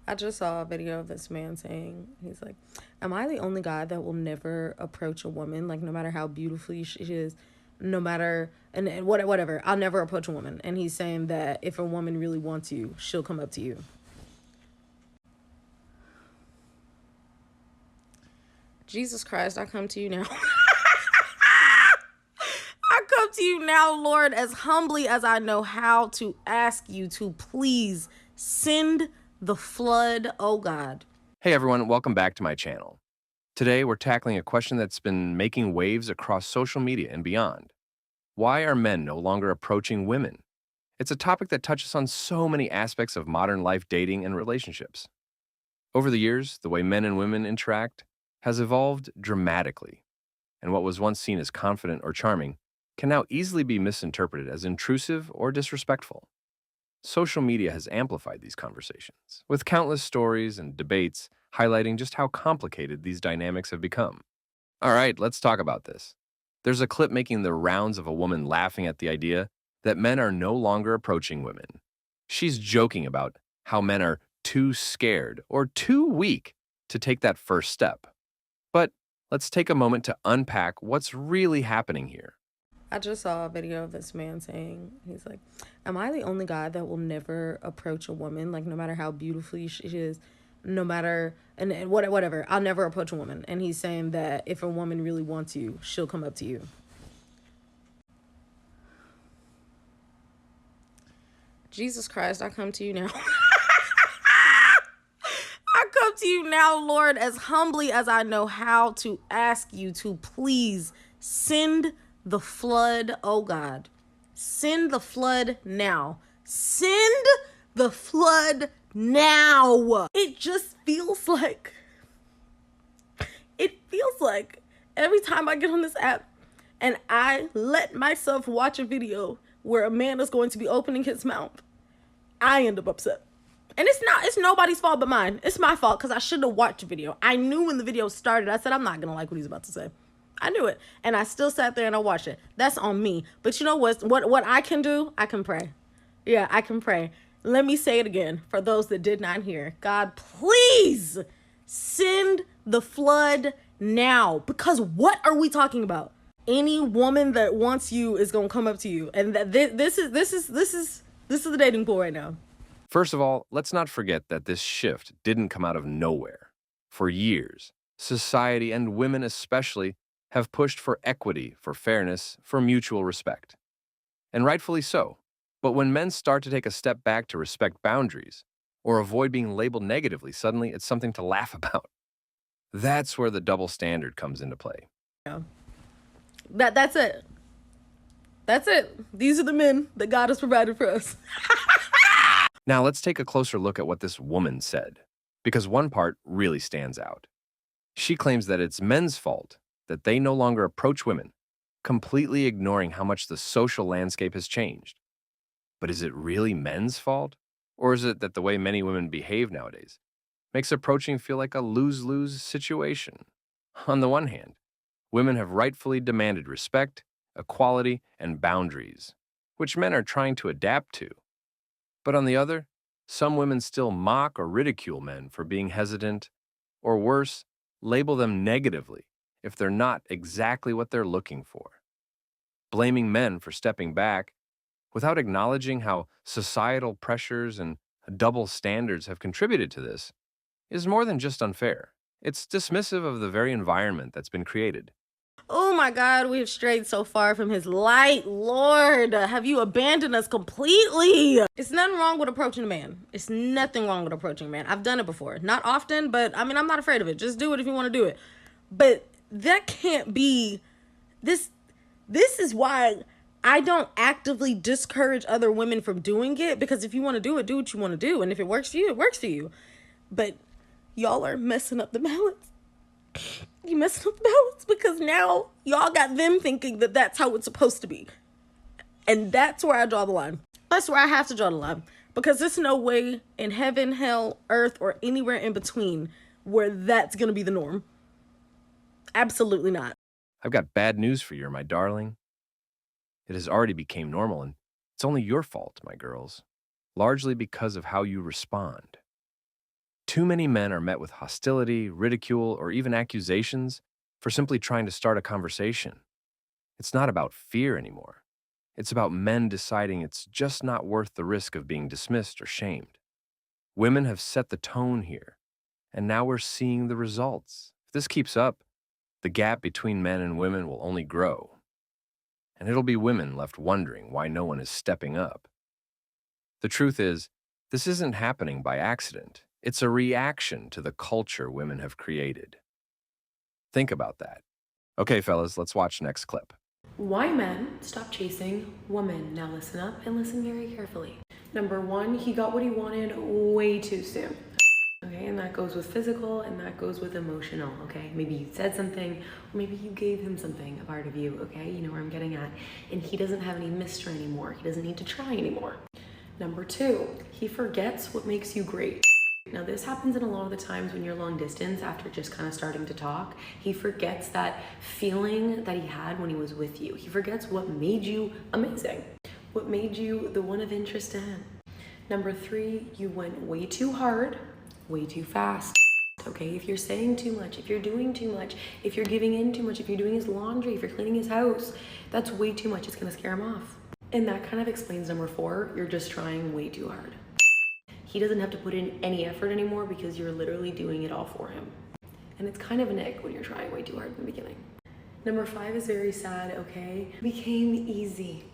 I just saw a video of this man saying, he's like, am I the only guy that will never approach a woman, like, no matter how beautifully she is, no matter, and whatever, I'll never approach a woman. And he's saying that if a woman really wants you, she'll come up to you. Jesus Christ, I come to you now. I come to you now, Lord, as humbly as I know how, to ask you to please send the flood, oh God. Hey everyone, welcome back to my channel. Today we're tackling a question that's been making waves across social media and beyond. Why are men no longer approaching women? It's a topic that touches on so many aspects of modern life dating and relationships. Over the years, the way men and women interact has evolved dramatically, and what was once seen as confident or charming can now easily be misinterpreted as intrusive or disrespectful. Social media has amplified these conversations, with countless stories and debates highlighting just how complicated these dynamics have become. All right, let's talk about this. There's a clip making the rounds of a woman laughing at the idea that men are no longer approaching women. She's joking about how men are too scared or too weak to take that first step. But let's take a moment to unpack what's really happening here. I just saw a video of this man saying, he's like, am I the only guy that will never approach a woman, like, no matter how beautifully she is, no matter, and whatever, I'll never approach a woman. And he's saying that if a woman really wants you, she'll come up to you. Jesus Christ, I come to you now. I come to you now, Lord, as humbly as I know how, to ask you to please send the flood, oh God. Send the flood now. Send the flood now. It feels like every time I get on this app and I let myself watch a video where a man is going to be opening his mouth, I end up upset. And it's nobody's fault but mine. It's my fault because I should have watched the video. I knew when the video started, I said, I'm not going to like what he's about to say. I knew it. And I still sat there and I watched it. That's on me. But you know what I can do? I can pray. Yeah, I can pray. Let me say it again for those that did not hear. God, please send the flood now. Because what are we talking about? Any woman that wants you is going to come up to you. And this is the dating pool right now. First of all, let's not forget that this shift didn't come out of nowhere. For years, society and women especially have pushed for equity, for fairness, for mutual respect. And rightfully so. But when men start to take a step back to respect boundaries or avoid being labeled negatively, suddenly it's something to laugh about. That's where the double standard comes into play. Yeah. That's it. That's it. These are the men that God has provided for us. Now let's take a closer look at what this woman said, because one part really stands out. She claims that it's men's fault that they no longer approach women, completely ignoring how much the social landscape has changed. But is it really men's fault? Or is it that the way many women behave nowadays makes approaching feel like a lose-lose situation? On the one hand, women have rightfully demanded respect, equality, and boundaries, which men are trying to adapt to. But on the other, some women still mock or ridicule men for being hesitant, or worse, label them negatively if they're not exactly what they're looking for. Blaming men for stepping back without acknowledging how societal pressures and double standards have contributed to this is more than just unfair. It's dismissive of the very environment that's been created. Oh my God, we have strayed so far from his light. Lord, have you abandoned us completely? It's nothing wrong with approaching a man. It's nothing wrong with approaching a man. I've done it before. Not often, but I mean, I'm not afraid of it. Just do it if you want to do it. But that can't be this. This is why I don't actively discourage other women from doing it, because if you want to do what you want to do. And if it works for you, it works for you. But y'all are messing up the balance. You messing up the balance because now y'all got them thinking that that's how it's supposed to be. And that's where I draw the line. That's where I have to draw the line. Because there's no way in heaven, hell, earth, or anywhere in between where that's going to be the norm. Absolutely not. I've got bad news for you, my darling. It has already become normal, and it's only your fault, my girls, largely because of how you respond. Too many men are met with hostility, ridicule, or even accusations for simply trying to start a conversation. It's not about fear anymore. It's about men deciding it's just not worth the risk of being dismissed or shamed. Women have set the tone here, and now we're seeing the results. If this keeps up, the gap between men and women will only grow, and it'll be women left wondering why no one is stepping up. The truth is, this isn't happening by accident. It's a reaction to the culture women have created. Think about that. Okay, fellas, let's watch next clip. Why men stop chasing women. Now listen up and listen very carefully. Number one, he got what he wanted way too soon. Okay, and that goes with physical and that goes with emotional, okay? Maybe you said something, or maybe you gave him something, a part of you, okay? You know where I'm getting at. And he doesn't have any mystery anymore. He doesn't need to try anymore. Number two, he forgets what makes you great. Now this happens in a lot of the times when you're long distance after just kind of starting to talk. He forgets that feeling that he had when he was with you. He forgets what made you amazing, what made you the one of interest to him. Number three, you went way too hard, way too fast. Okay, if you're saying too much, if you're doing too much, if you're giving in too much, if you're doing his laundry, if you're cleaning his house, that's way too much. It's gonna scare him off. And that kind of explains number four, you're just trying way too hard. He doesn't have to put in any effort anymore because you're literally doing it all for him. And it's kind of an ick when you're trying way too hard in the beginning. Number five is very sad, okay? It became easy.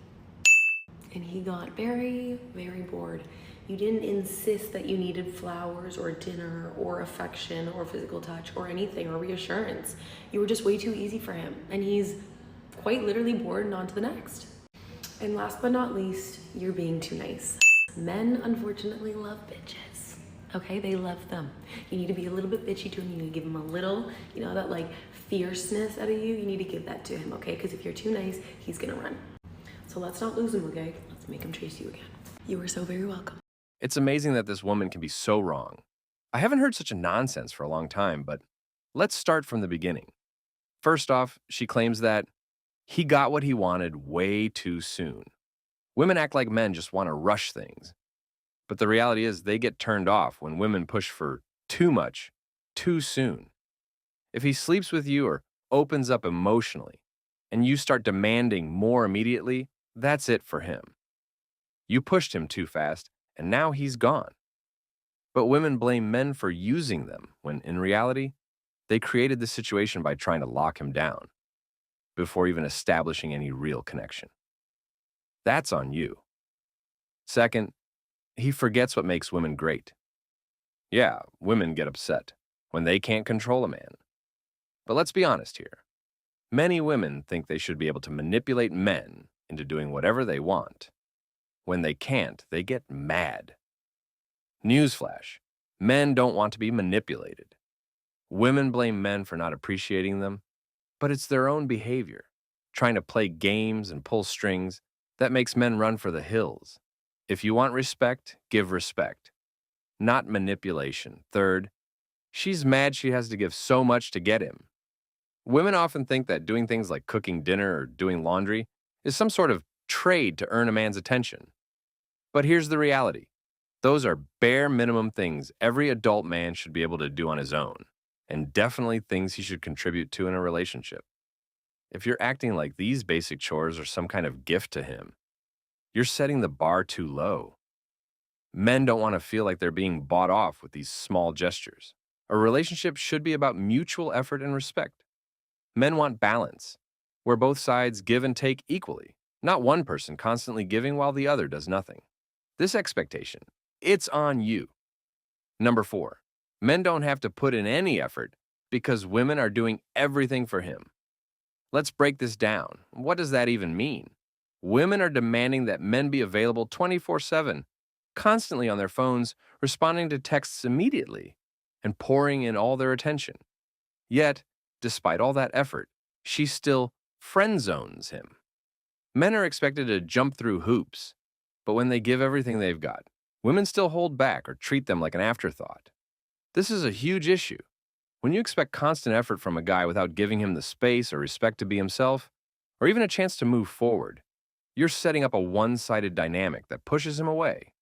And he got very, very bored. You didn't insist that you needed flowers or dinner or affection or physical touch or anything or reassurance. You were just way too easy for him. And he's quite literally bored and on to the next. And last but not least, you're being too nice. Men, unfortunately, love bitches. Okay, they love them. You need to be a little bit bitchy to him. You need to give him a little, that like fierceness out of you. You need to give that to him, okay? Because if you're too nice, he's gonna run. So let's not lose him, okay? Let's make him chase you again. You are so very welcome. It's amazing that this woman can be so wrong. I haven't heard such a nonsense for a long time, but let's start from the beginning. First off, she claims that he got what he wanted way too soon. Women act like men just want to rush things. But the reality is they get turned off when women push for too much, too soon. If he sleeps with you or opens up emotionally, and you start demanding more immediately, that's it for him. You pushed him too fast, and now he's gone. But women blame men for using them, when in reality, they created the situation by trying to lock him down, before even establishing any real connection. That's on you. Second, he forgets what makes women great. Yeah, women get upset when they can't control a man. But let's be honest here. Many women think they should be able to manipulate men into doing whatever they want. When they can't, they get mad. Newsflash, men don't want to be manipulated. Women blame men for not appreciating them, but it's their own behavior, trying to play games and pull strings, that makes men run for the hills. If you want respect, give respect, not manipulation. Third, she's mad she has to give so much to get him. Women often think that doing things like cooking dinner or doing laundry is some sort of trade to earn a man's attention. But here's the reality. Those are bare minimum things every adult man should be able to do on his own, and definitely things he should contribute to in a relationship. If you're acting like these basic chores are some kind of gift to him, you're setting the bar too low. Men don't want to feel like they're being bought off with these small gestures. A relationship should be about mutual effort and respect. Men want balance, where both sides give and take equally, not one person constantly giving while the other does nothing. This expectation, it's on you. Number 4, men don't have to put in any effort because women are doing everything for him. Let's break this down. What does that even mean? Women are demanding that men be available 24/7, constantly on their phones, responding to texts immediately, and pouring in all their attention. Yet, despite all that effort, she still friend zones him. Men are expected to jump through hoops, but when they give everything they've got, women still hold back or treat them like an afterthought. This is a huge issue. When you expect constant effort from a guy without giving him the space or respect to be himself, or even a chance to move forward, you're setting up a one-sided dynamic that pushes him away.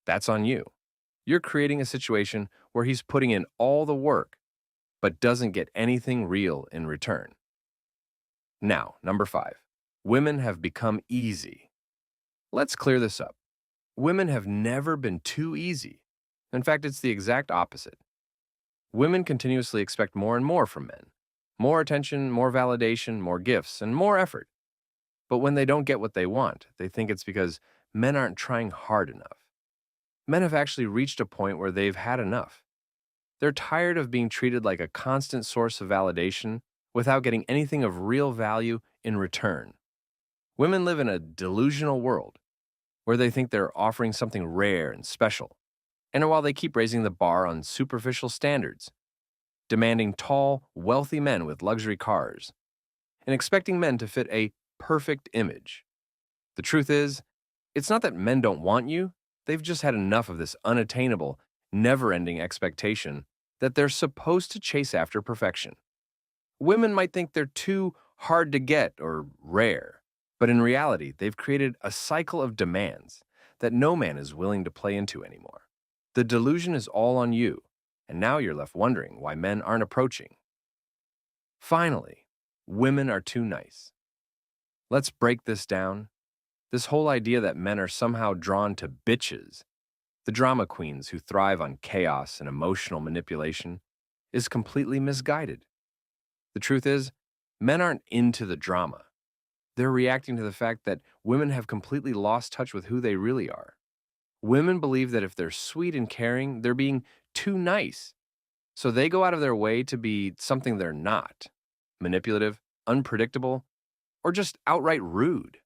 That's on you. you're creating a situation where he's putting in all the work, but doesn't get anything real in return. Now, number 5. Women have become easy. Let's clear this up. Women have never been too easy. In fact, it's the exact opposite. Women continuously expect more and more from men. More attention, more validation, more gifts, and more effort. But when they don't get what they want, they think it's because men aren't trying hard enough. Men have actually reached a point where they've had enough. They're tired of being treated like a constant source of validation without getting anything of real value in return. Women live in a delusional world where they think they're offering something rare and special. And while they keep raising the bar on superficial standards, demanding tall, wealthy men with luxury cars, and expecting men to fit a perfect image. The truth is, it's not that men don't want you, they've just had enough of this unattainable, never-ending expectation that they're supposed to chase after perfection. Women might think they're too hard to get or rare, but in reality, they've created a cycle of demands that no man is willing to play into anymore. The delusion is all on you, and now you're left wondering why men aren't approaching. Finally, women are too nice. Let's break this down. This whole idea that men are somehow drawn to bitches, the drama queens who thrive on chaos and emotional manipulation, is completely misguided. The truth is, men aren't into the drama. They're reacting to the fact that women have completely lost touch with who they really are. Women believe that if they're sweet and caring, they're being too nice. So they go out of their way to be something they're not, manipulative, unpredictable, or just outright rude.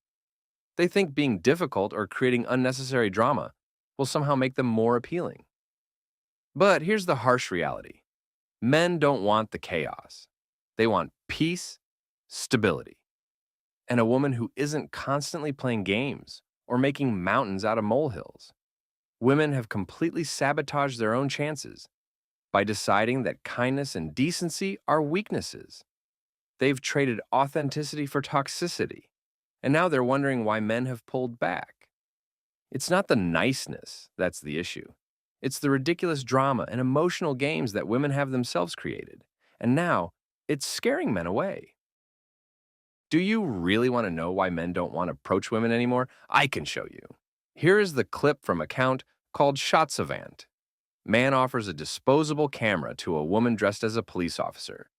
They think being difficult or creating unnecessary drama will somehow make them more appealing. But here's the harsh reality. Men don't want the chaos. They want peace, stability, and a woman who isn't constantly playing games or making mountains out of molehills. Women have completely sabotaged their own chances by deciding that kindness and decency are weaknesses. They've traded authenticity for toxicity, and now they're wondering why men have pulled back. It's not the niceness that's the issue. It's the ridiculous drama and emotional games that women have themselves created, and now it's scaring men away. Do you really want to know why men don't want to approach women anymore? I can show you. Here is the clip from an account called Shot Savant. Man offers a disposable camera to a woman dressed as a police officer,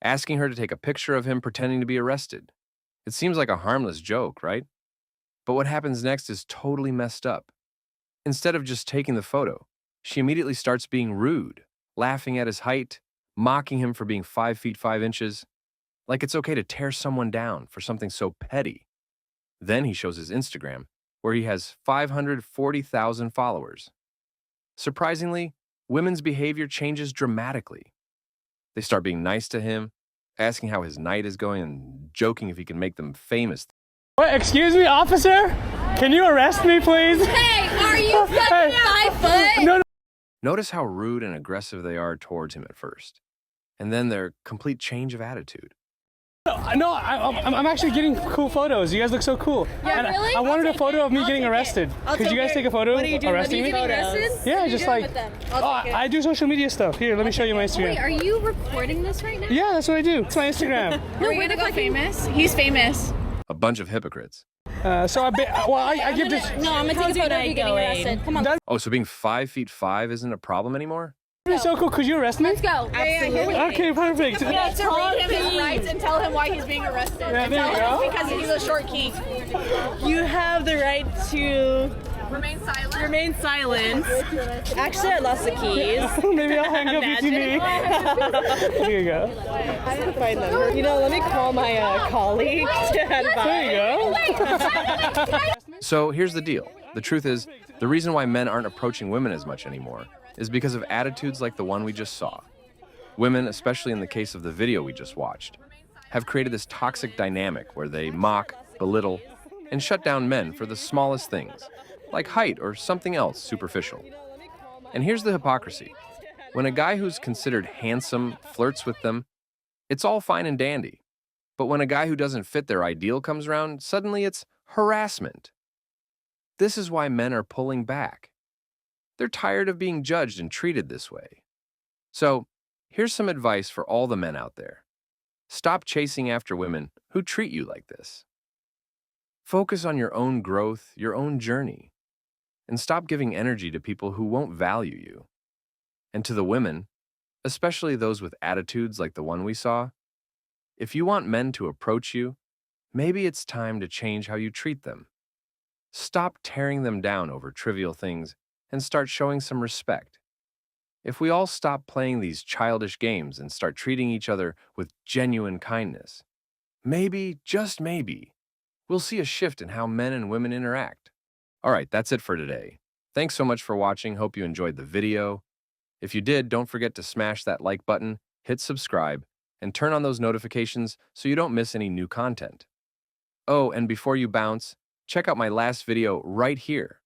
asking her to take a picture of him pretending to be arrested. It seems like a harmless joke, right? But what happens next is totally messed up. Instead of just taking the photo, she immediately starts being rude, laughing at his height, mocking him for being 5 feet 5 inches, like it's okay to tear someone down for something so petty. Then he shows his Instagram, where he has 540,000 followers. Surprisingly, women's behavior changes dramatically. They start being nice to him, asking how his night is going and joking if he can make them famous. What, excuse me, officer? Can you arrest me, please? Hey, are you fucking 5 foot? No, no. Notice how rude and aggressive they are towards him at first, and then their complete change of attitude. No, I'm actually getting cool photos. You guys look so cool. Yeah, And really? I wanted a photo of me I'll getting take it. arrested. Could you guys take a photo arresting me? Yeah, just like, I do social media stuff. Here, let me show you my Instagram. Wait, are you recording this right now? Yeah, that's what I do. It's my Instagram. No, we're gonna go famous. He's famous. A bunch of hypocrites. So I give this. No, I'm gonna take a photo of you getting arrested. Come on, Oh, so being 5 feet 5 isn't a problem anymore? It's so cool. Could you arrest me? let's go. Absolutely. Okay, perfect. To read him his rights and tell him why he's being arrested. Yeah, And there tell you him go. it's because he's a short king. You have the right to Remain silent. remain silent. Actually, I lost the keys. Maybe I'll hang up with you. Here you go. I have to find them. You know, let me call my colleague to advise. There you go. So here's the deal. The truth is, the reason why men aren't approaching women as much anymore is because of attitudes like the one we just saw. Women, especially in the case of the video we just watched, have created this toxic dynamic where they mock, belittle, and shut down men for the smallest things, like height or something else superficial. And here's the hypocrisy. When a guy who's considered handsome flirts with them, it's all fine and dandy. But when a guy who doesn't fit their ideal comes around, suddenly it's harassment. This is why men are pulling back. They're tired of being judged and treated this way. So, here's some advice for all the men out there. Stop chasing after women who treat you like this. Focus on your own growth, your own journey, and stop giving energy to people who won't value you. And to the women, especially those with attitudes like the one we saw, if you want men to approach you, maybe it's time to change how you treat them. Stop tearing them down over trivial things and start showing some respect. If we all stop playing these childish games and start treating each other with genuine kindness, maybe, just maybe, we'll see a shift in how men and women interact. All right, that's it for today. Thanks so much for watching. Hope you enjoyed the video. If you did, don't forget to smash that like button, hit subscribe, and turn on those notifications so you don't miss any new content. Oh, and before you bounce, check out my last video right here.